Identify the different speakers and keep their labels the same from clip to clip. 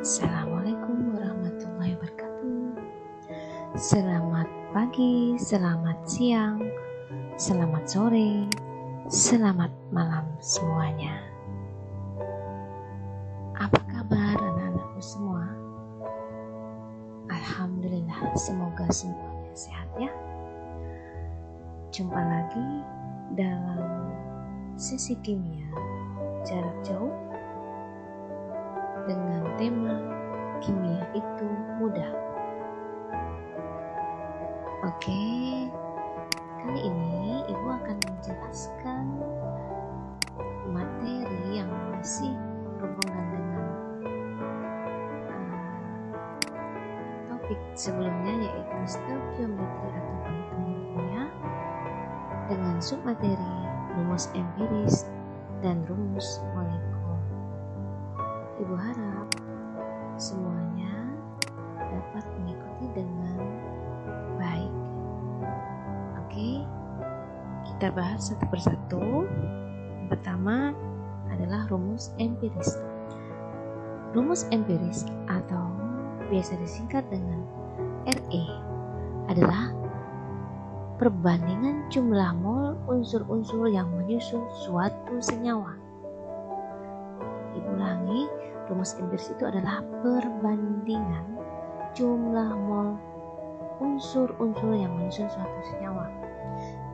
Speaker 1: Assalamualaikum warahmatullahi wabarakatuh. Selamat pagi, selamat siang, selamat sore, selamat malam semuanya. Apa kabar anak-anakku semua? Alhamdulillah, semoga semuanya sehat ya. Jumpa lagi dalam sesi kimia jarak jauh dengan tema kimia itu mudah. Oke, kali ini Ibu akan menjelaskan materi yang masih berhubungan dengan topik sebelumnya, yaitu stoikiometri atau penghitungan kimia dengan submateri rumus empiris dan rumus molekul. Ibu harap semuanya dapat mengikuti dengan baik. Oke, kita bahas satu persatu. Yang pertama adalah rumus empiris. Rumus empiris atau biasa disingkat dengan RE adalah perbandingan jumlah mol unsur-unsur yang menyusun suatu senyawa. Ibu ulangi, rumus empiris itu adalah perbandingan jumlah mol unsur-unsur yang menyusun suatu senyawa.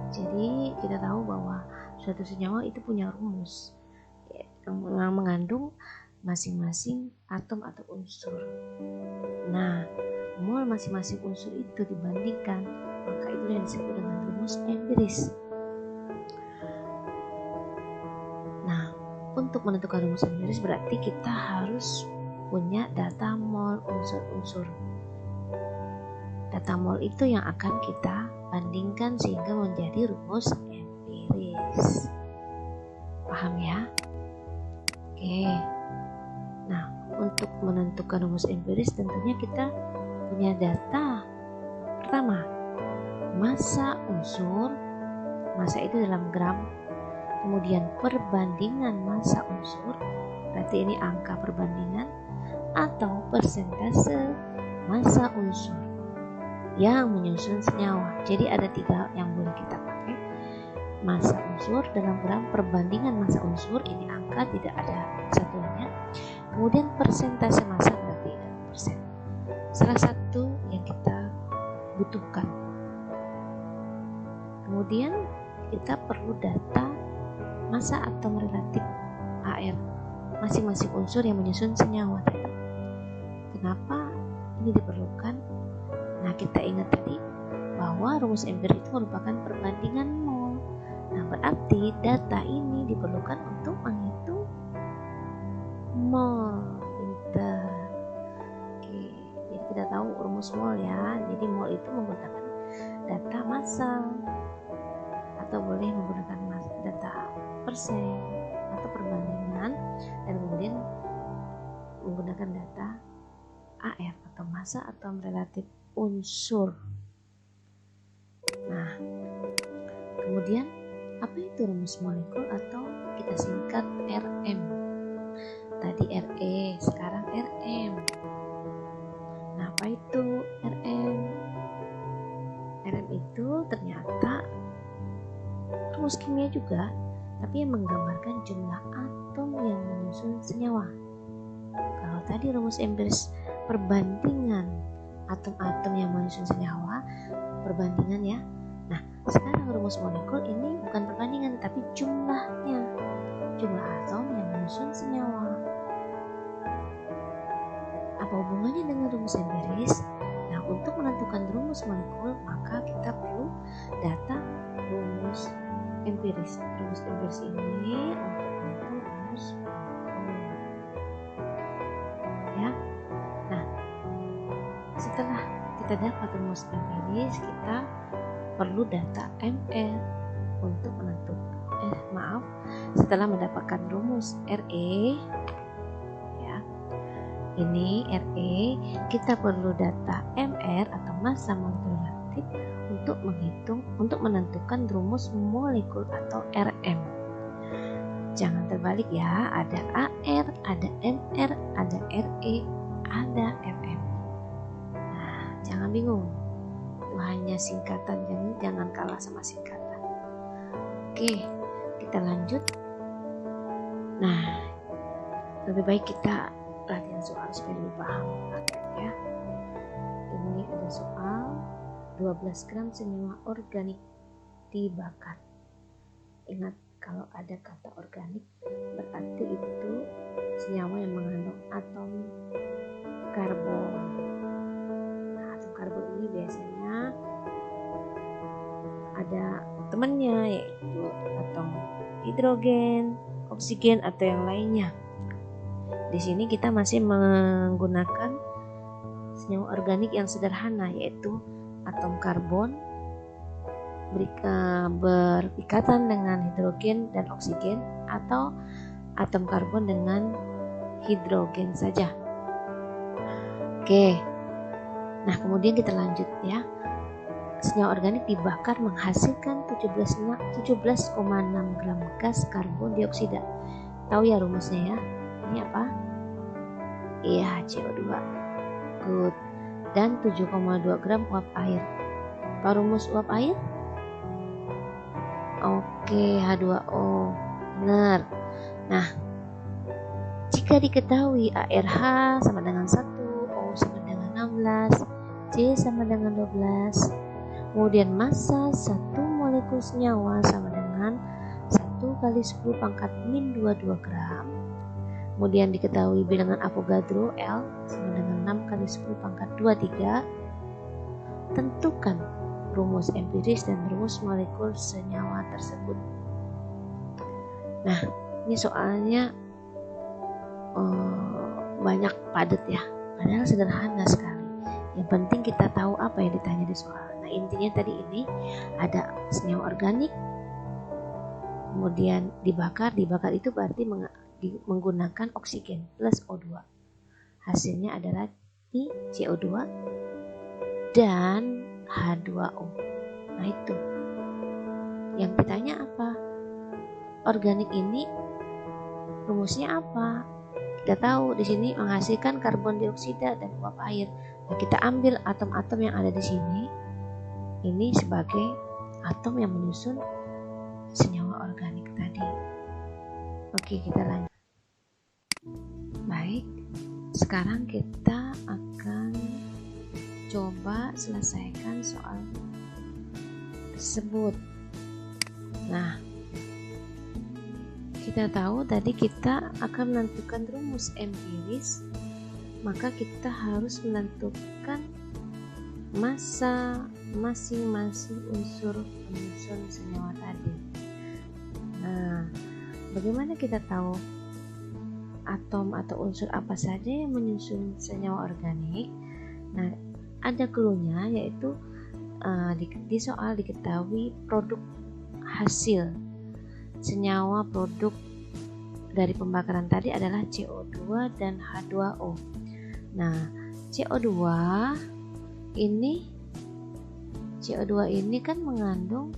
Speaker 1: Jadi kita tahu bahwa suatu senyawa itu punya rumus yang mengandung masing-masing atom atau unsur. Nah, mol masing-masing unsur itu dibandingkan, maka itu yang disebut dengan rumus empiris. Nah, untuk menentukan rumus empiris berarti kita harus punya data mol unsur-unsur. Data mol itu yang akan kita bandingkan sehingga menjadi rumus empiris. Paham ya? Oke. Nah, untuk menentukan rumus empiris tentunya kita punya data. Pertama, massa unsur. Massa itu dalam gram. Kemudian perbandingan massa unsur, berarti ini angka perbandingan, atau persentase massa unsur yang menyusun senyawa. Jadi ada 3 yang boleh kita pakai. Massa unsur dalam gram, perbandingan massa unsur, ini angka tidak ada satuannya. Kemudian persentase massa berarti persen. Salah satu yang kita butuhkan. Kemudian kita perlu data massa atom relatif AR masing-masing unsur yang menyusun senyawa tadi. Kenapa ini diperlukan? Nah, kita ingat tadi bahwa rumus empiris itu merupakan perbandingan mol. Nah, berarti data ini diperlukan untuk menghitung mol. Pinter. Oke, jadi kita tahu rumus mol ya. Jadi mol itu menggunakan data massa atau boleh menggunakan data persen atau perbandingan, dan kemudian menggunakan data AR atau massa atom relatif unsur. Nah, kemudian apa itu rumus molekul atau kita singkat RM? Tadi RE, sekarang RM. Nah, apa itu RM? RM itu ternyata rumus kimia juga, tapi yang menggambarkan jumlah atom yang menyusun senyawa. Kalau tadi rumus empiris perbandingan atom-atom yang menyusun senyawa, perbandingan ya. Nah, sekarang rumus molekul ini bukan perbandingan, tapi jumlahnya, jumlah atom yang menyusun senyawa. Apa hubungannya dengan rumus empiris? Nah, untuk menentukan rumus molekul, maka kita perlu data rumus empiris. Rumus empiris ini untuk menentukan rumus molekul. Ya. Nah, setelah kita dapat rumus empiris, kita perlu data MR untuk menentukan. Setelah mendapatkan rumus RE, ya, ini RE, kita perlu data MR atau massa molekul relatif untuk menentukan rumus molekul atau RM. Jangan terbalik ya, ada AR, ada MR, ada RE, punya singkatan, jangan kalah sama singkatan. Oke, kita lanjut. Nah, lebih baik kita latihan soal supaya lebih paham ya. Ini ada soal 12 gram senyawa organik dibakar. Ingat, kalau ada kata organik berarti itu senyawa yang mengandung atom karbon. Nah, atom karbon ini biasanya ada temannya, yaitu atom hidrogen, oksigen, atau yang lainnya. Di sini kita masih menggunakan senyawa organik yang sederhana, yaitu atom karbon berikatan dengan hidrogen dan oksigen, atau atom karbon dengan hidrogen saja. Oke, nah kemudian kita lanjut ya. Senyawa organik dibakar menghasilkan 17,6 gram gas karbon dioksida. Tahu ya rumusnya ya? Ini apa? Iya, CO2. Good. Dan 7,2 gram uap air. Apa rumus uap air? Oke, H2O. Benar. Nah, jika diketahui ARH sama dengan 1, O sama dengan 16, C sama dengan 12, kemudian massa 1 molekul senyawa sama dengan 1 kali 10 pangkat min 22 gram. Kemudian diketahui bilangan Avogadro L sama dengan 6 kali 10 pangkat 23. Tentukan rumus empiris dan rumus molekul senyawa tersebut. Nah, ini soalnya banyak padat ya, padahal sederhana sekali. Yang penting kita tahu apa yang ditanya di soal. Nah, intinya tadi ini ada senyawa organik, kemudian dibakar itu berarti menggunakan oksigen plus O2. Hasilnya adalah CO2 dan H2O. Nah, itu yang ditanya apa? Organik ini rumusnya apa? Kita tahu di sini menghasilkan karbon dioksida dan uap air. Nah, kita ambil atom-atom yang ada di sini ini sebagai atom yang menyusun senyawa organik tadi. Oke, kita lanjut. Baik, sekarang kita akan coba selesaikan soal tersebut. Nah, kita tahu tadi kita akan menentukan rumus empiris, maka kita harus menentukan massa masing-masing unsur penyusun senyawa tadi. Nah, bagaimana kita tahu atom atau unsur apa saja yang menyusun senyawa organik? Nah, ada clue-nya, yaitu di soal diketahui produk hasil senyawa produk dari pembakaran tadi adalah CO2 dan H2O. Nah, CO2 ini kan mengandung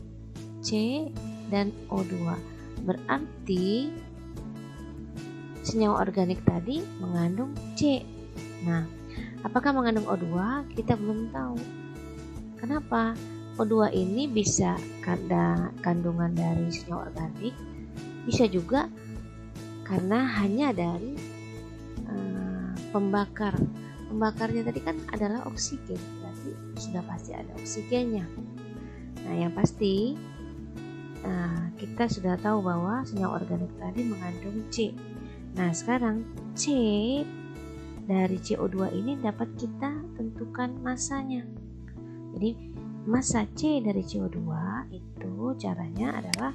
Speaker 1: C dan O2. Berarti senyawa organik tadi mengandung C. Nah, apakah mengandung O2? Kita belum tahu. Kenapa? O2 ini bisa karena kandungan dari senyawa organik, bisa juga karena hanya dari pembakar. Pembakarnya tadi kan adalah oksigen, berarti sudah pasti ada oksigennya. Nah, yang pasti kita sudah tahu bahwa senyawa organik tadi mengandung C. Nah, sekarang C dari CO2 ini dapat kita tentukan massanya. Jadi massa C dari CO2 itu caranya adalah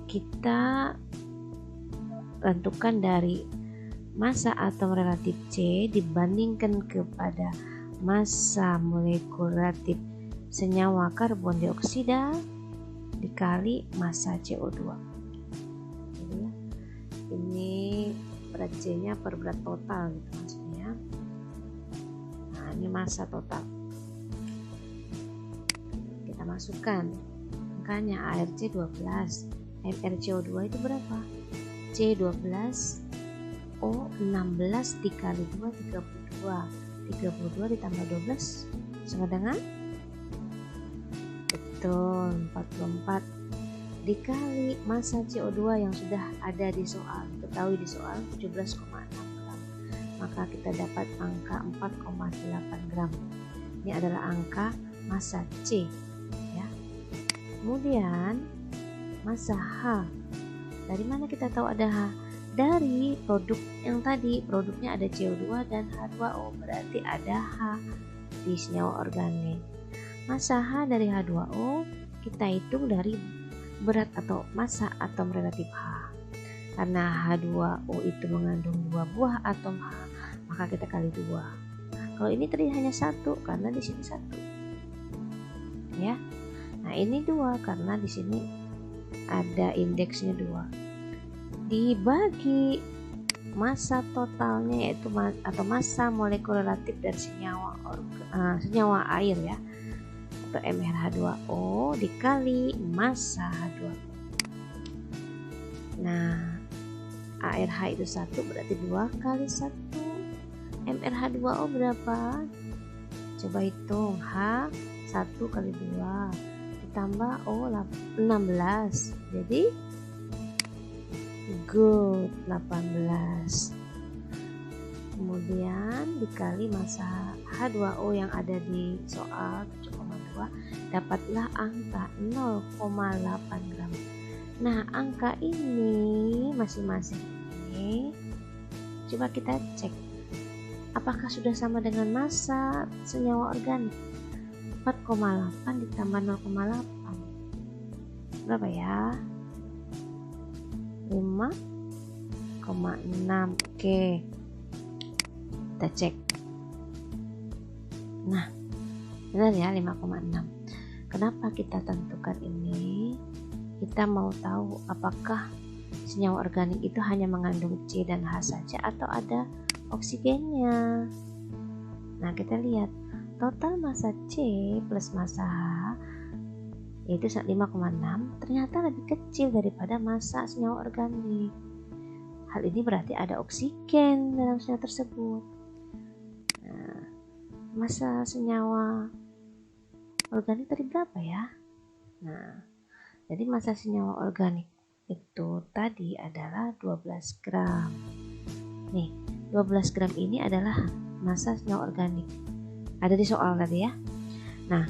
Speaker 1: kita tentukan dari massa atom relatif C dibandingkan kepada massa molekul relatif senyawa karbon dioksida dikali massa CO2. Jadi ya, ini berat C-nya per berat total gitu maksudnya. Nah, ini massa total. Kita masukkan angkanya ARC 12, MrCO2 itu berapa? C12, O16 dikali 2 32 ditambah 12 sama dengan Betul, 44 dikali massa CO2 yang sudah ada di soal, ketahui di soal 17,6 gram. Maka kita dapat angka 4,8 gram. Ini adalah angka massa C ya. Kemudian massa H. Dari mana kita tahu ada H? Dari produk yang tadi, produknya ada CO2 dan H2O, berarti ada H di senyawa organik. Massa H dari H2O kita hitung dari berat atau massa atom relatif H. Karena H2O itu mengandung 2 buah atom H, maka kita kali 2. Kalau ini tadi hanya 1 karena di sini 1. Ya. Nah, ini 2 karena di sini ada indeksnya 2. Dibagi massa totalnya yaitu atau massa molekul relatif dari senyawa air ya, atau MrH2O dikali massa H2O. Nah, ARH itu 1 berarti 2 kali 1. MrH2O berapa? Coba hitung. H 1 kali 2 ditambah O 16, jadi good 18. Kemudian dikali massa H2O yang ada di soal 7,2, dapatlah angka 0,8 gram. Nah, angka ini masing-masing ini coba kita cek apakah sudah sama dengan massa senyawa organik. 4,8 ditambah 0,8 berapa ya? 5,6. Oke, kita cek. Nah, benar ya, 5,6. Kenapa kita tentukan ini? Kita mau tahu apakah senyawa organik itu hanya mengandung C dan H saja atau ada oksigennya. Nah, kita lihat total massa C plus massa H yaitu 5,6 ternyata lebih kecil daripada massa senyawa organik. Hal ini berarti ada oksigen dalam senyawa tersebut. Nah, massa senyawa organik tadi berapa ya? Nah, jadi massa senyawa organik itu tadi adalah 12 gram. Nih, 12 gram ini adalah massa senyawa organik. Ada di soal tadi ya. Nah,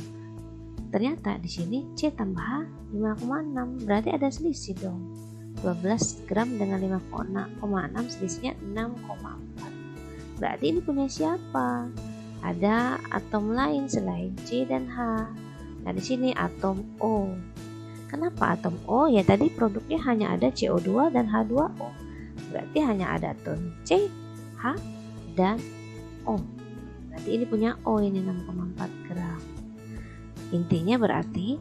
Speaker 1: ternyata di sini C tambah H 5,6, berarti ada selisih dong. 12 gram dengan 5,6 selisihnya 6,4. Berarti ini punya siapa? Ada atom lain selain C dan H. Nah, di sini atom O. Kenapa atom O? Ya tadi produknya hanya ada CO2 dan H2O. Berarti hanya ada atom C, H, dan O. Berarti ini punya O, ini 6,4 gram. Intinya berarti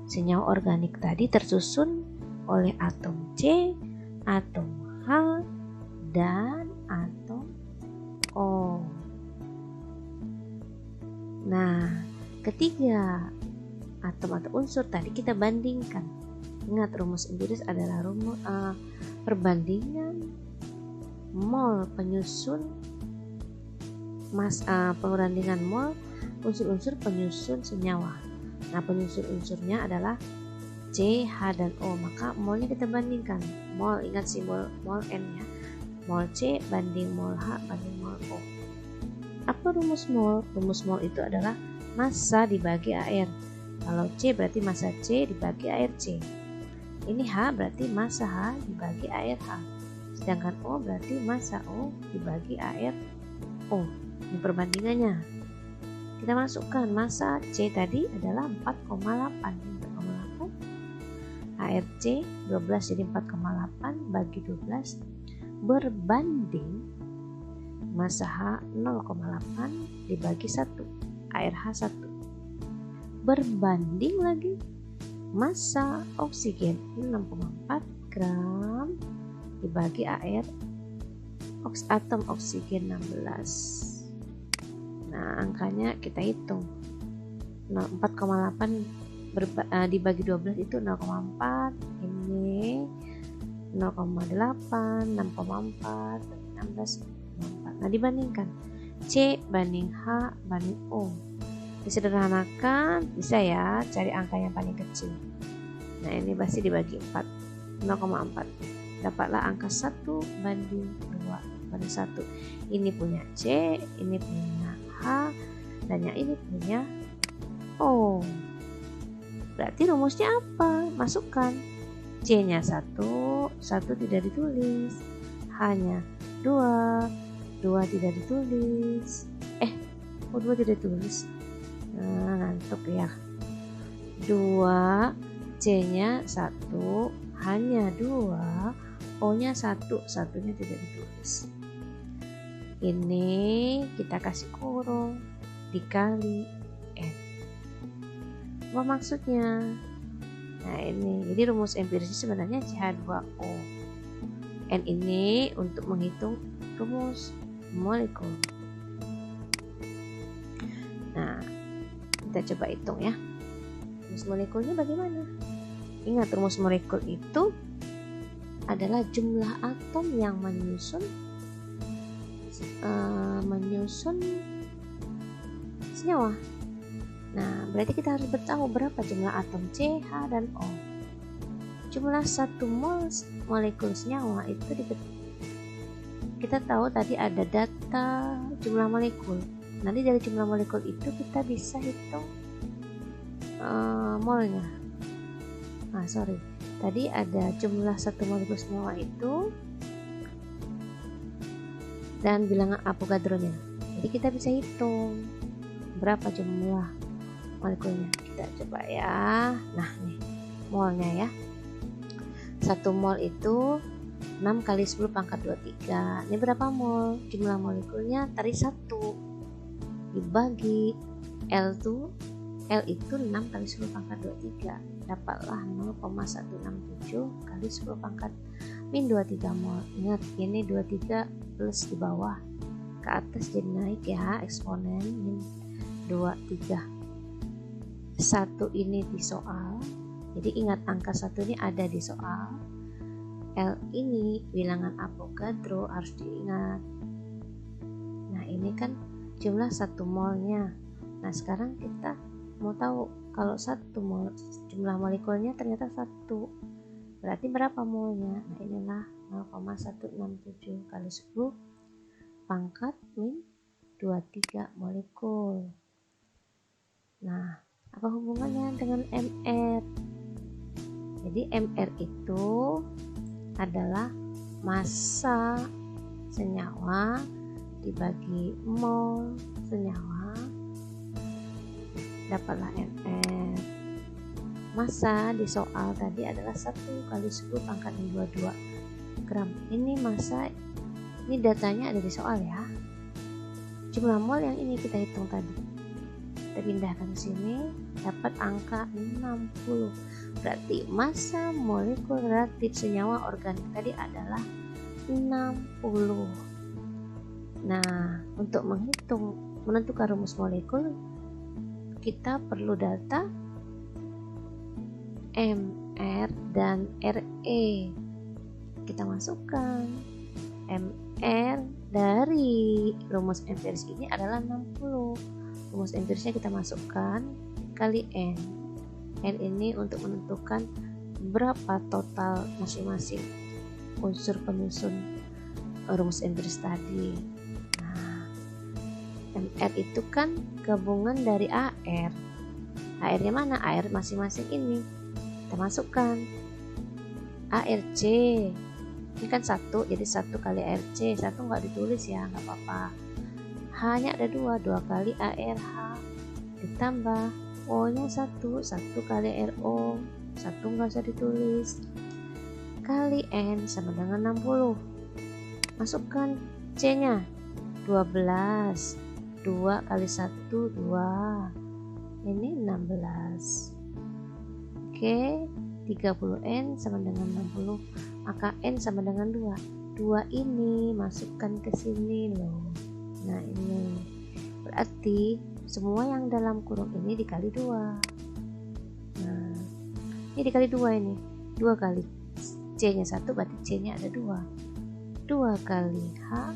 Speaker 1: senyawa organik tadi tersusun oleh atom C, atom H, dan atom O. Nah, ketiga atom atau unsur tadi kita bandingkan. Ingat, rumus empiris adalah rumus perbandingan mol penyusun perbandingan mol unsur-unsur penyusun senyawa. Nah, penyusun unsurnya adalah C, H, dan O. Maka molnya kita bandingkan. Mol, ingat simbol mol N ya. Mol C banding mol H banding mol O. Apa rumus mol? Rumus mol itu adalah massa dibagi air. Kalau C berarti massa C dibagi air C. Ini H berarti massa H dibagi air H. Sedangkan O berarti massa O dibagi air O. Ini perbandingannya. Kita masukkan massa C tadi adalah 4,8. ARC 12 jadi 4,8 bagi 12 berbanding massa H 0,8 dibagi 1, ARH 1. Berbanding lagi massa oksigen 6,4 gram dibagi air atom oksigen 16. Nah, angkanya kita hitung. 4,8 dibagi 12 itu 0,4. Ini 0,8, 6,4, 16,4. Nah, dibandingkan C banding H banding O. Disederhanakan bisa ya, cari angka yang paling kecil. Nah ini pasti dibagi 4, 0,4. Dapatlah angka 1 banding 2 banding 1. Ini punya C, ini punya H, dan yang ini punya O. Berarti rumusnya apa? Masukkan. C-nya 1, 1 tidak ditulis. H-nya 2, 2 tidak ditulis. Kok 2 tidak ditulis? Nah, ngantuk ya. 2, C-nya 1, H-nya 2, O-nya 1, satunya tidak ditulis. Ini kita kasih kurung dikali N. Apa maksudnya? Nah ini, jadi rumus empirisnya sebenarnya CH2O. N ini untuk menghitung rumus molekul. Nah, kita coba hitung ya. Rumus molekulnya bagaimana? Ingat, rumus molekul itu adalah jumlah atom yang menyusun senyawa. Nah, berarti kita harus tahu berapa jumlah atom C, H, dan O. Jumlah 1 mol molekul senyawa itu kita tahu tadi ada data jumlah molekul. Nanti dari jumlah molekul itu kita bisa hitung molnya. Tadi ada jumlah 1 molekul senyawa itu dan bilangan Avogadro-nya. Jadi kita bisa hitung berapa jumlah molekulnya. Kita coba ya. Nah nih molnya ya. 1 mol itu 6 kali 10 pangkat 23. Ini berapa mol? Jumlah molekulnya tadi 1 dibagi L itu 6 kali 10 pangkat 23. Dapatlah 0,167 kali 10 pangkat min 23 mol. Ingat ini 23 plus di bawah ke atas jadi naik ya, eksponen min 23. 1 ini di soal, jadi ingat angka 1 ini ada di soal. L ini bilangan Avogadro harus diingat. Nah ini kan jumlah 1 molnya. Nah sekarang kita mau tahu kalau 1 mol jumlah molekulnya ternyata 1, berarti berapa molnya? Nah inilah 0,167 kali 10 pangkat min 23 molekul. Nah apa hubungannya dengan MR? Jadi MR itu adalah massa senyawa dibagi mol senyawa, dapatlah MR. Massa di soal tadi adalah 1 kali 10 pangkat 22 gram. Ini massa, ini datanya ada di soal ya. Jumlah mol yang ini kita hitung tadi, kita pindahkan ke sini, dapat angka 60. Berarti massa molekul relatif senyawa organik tadi adalah 60. Nah, untuk menentukan rumus molekul, kita perlu data MR dan RE. Kita masukkan MR dari rumus empiris ini adalah 60. Rumus empirisnya kita masukkan kali N. N ini untuk menentukan berapa total masing-masing unsur penyusun rumus empiris tadi. Nah, MR itu kan gabungan dari AR. AR-nya mana? AR masing-masing ini. Kita masukkan ARC. Ini kan 1, jadi 1 kali ARC. 1 nggak ditulis ya, nggak apa-apa. H-nya ada 2 kali ARH. Ditambah O-nya 1 kali RO. 1 nggak usah ditulis. Kali N sama dengan 60. Masukkan C-nya 12. 2 kali 1 2. Ini 16. Oke, 30N sama dengan 60. Maka N sama dengan 2. 2 ini masukkan ke sini loh. Nah ini berarti semua yang dalam kurung ini dikali 2. Nah ini dikali 2 ini. 2 kali C-nya 1 berarti C-nya ada 2. 2 kali H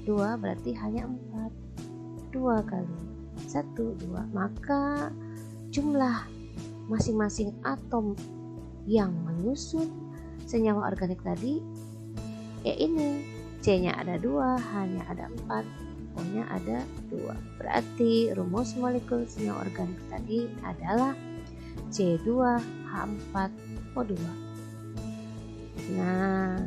Speaker 1: 2 berarti hanya 4. 2 kali 1, 2, maka jumlah masing-masing atom yang menyusun senyawa organik tadi ya ini, C-nya ada 2, H-nya ada 4, O-nya ada 2. Berarti rumus molekul senyawa organik tadi adalah C2H4O2. Nah,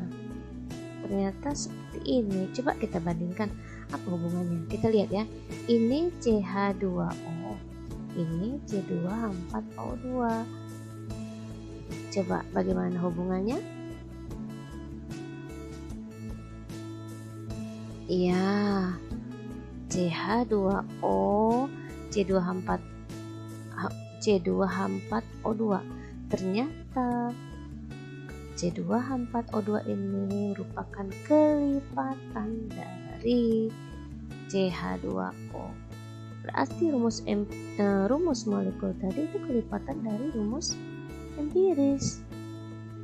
Speaker 1: ternyata seperti ini. Coba kita bandingkan apa hubungannya. Kita lihat ya. Ini CH2O, ini C2H4O2. Coba bagaimana hubungannya? Iya, CH2O, C2H4O2. Ternyata C2H4O2 ini merupakan kelipatan dari CH2O. Berarti rumus molekul tadi itu kelipatan dari rumus empiris.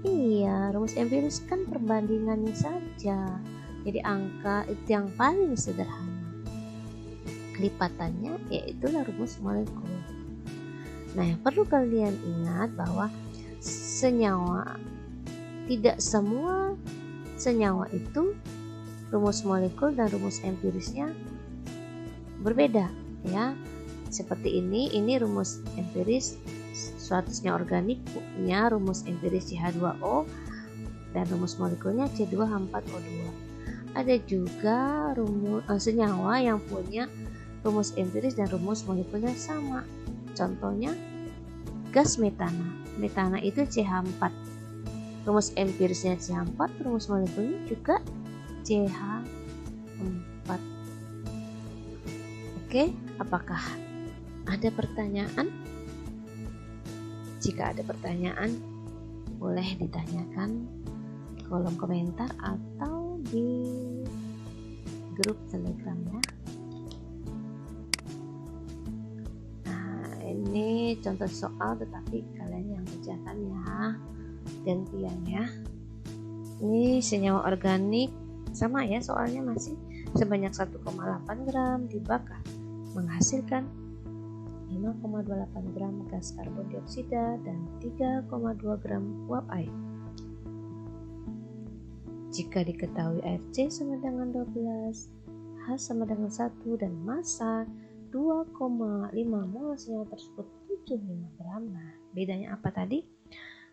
Speaker 1: Iya, rumus empiris kan perbandingannya saja. Jadi angka itu yang paling sederhana. Kelipatannya yaitulah rumus molekul. Nah, yang perlu kalian ingat bahwa tidak semua senyawa itu rumus molekul dan rumus empirisnya berbeda ya. Seperti ini rumus empiris suatu senyawa organik punya rumus empiris CH2O dan rumus molekulnya C2H4O2. Ada juga senyawa yang punya rumus empiris dan rumus molekulnya sama. Contohnya gas metana. Metana itu CH4. Rumus empirisnya CH4, rumus molekulnya juga CH4. Oke, apakah ada pertanyaan? Jika ada pertanyaan, boleh ditanyakan di kolom komentar atau di grup Telegram ya. Ini contoh soal tetapi kalian yang kerjakan ya, gantian ya. Ini senyawa organik sama ya, soalnya masih sebanyak 1,8 gram dibakar menghasilkan 5,28 gram gas karbon dioksida dan 3,2 gram uap air. Jika diketahui air C sama dengan 12, H sama dengan 1 dan massa 2,5 mol senyawa tersebut 75 gram. Nah, bedanya apa tadi?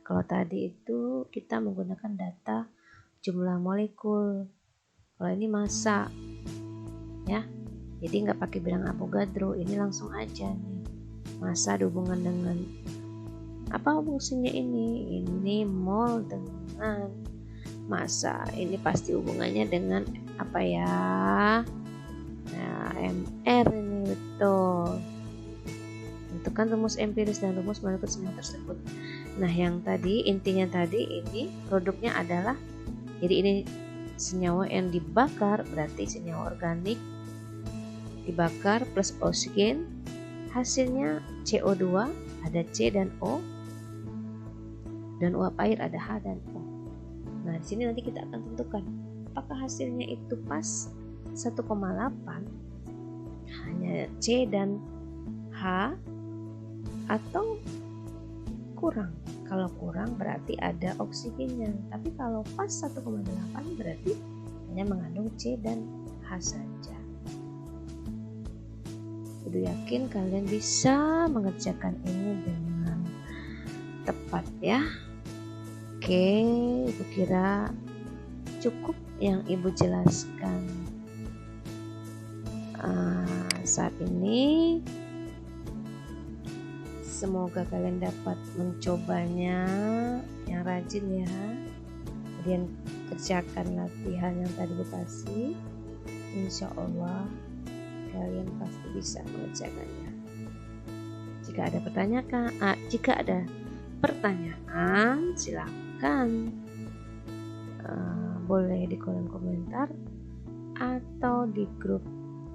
Speaker 1: Kalau tadi itu kita menggunakan data jumlah molekul. Kalau ini massa ya. Jadi nggak pakai bilangan Avogadro, ini langsung aja nih. Massa dihubungkan dengan apa fungsinya ini? Ini mol dengan massa. Ini pasti hubungannya dengan apa ya? Nah, MR ini betul. Tentukan rumus empiris dan rumus molekul senyawa tersebut. Nah, yang tadi intinya tadi ini produknya adalah, jadi ini senyawa yang dibakar, berarti senyawa organik dibakar plus oksigen, hasilnya CO2, ada C dan O, dan uap air ada H dan O. Nah, di sini nanti kita akan tentukan apakah hasilnya itu pas 1,8 hanya C dan H atau kurang. Kalau kurang berarti ada oksigennya, tapi kalau pas 1,8 berarti hanya mengandung C dan H saja. Udah yakin kalian bisa mengerjakan ini dengan tepat ya. Oke, Ibu kira cukup yang Ibu jelaskan saat ini. Semoga kalian dapat mencobanya yang rajin ya. Kemudian kerjakan latihan yang tadi Ibu kasih. Insya Allah kalian pasti bisa mengerjakannya. Jika ada pertanyaan, silakan boleh di kolom komentar atau di grup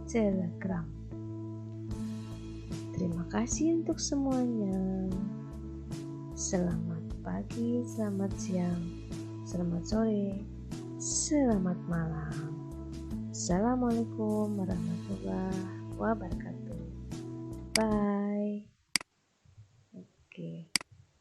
Speaker 1: Telegram. Terima kasih untuk semuanya. Selamat pagi, selamat siang, selamat sore, selamat malam. Assalamualaikum warahmatullahi wabarakatuh. Bye. Oke.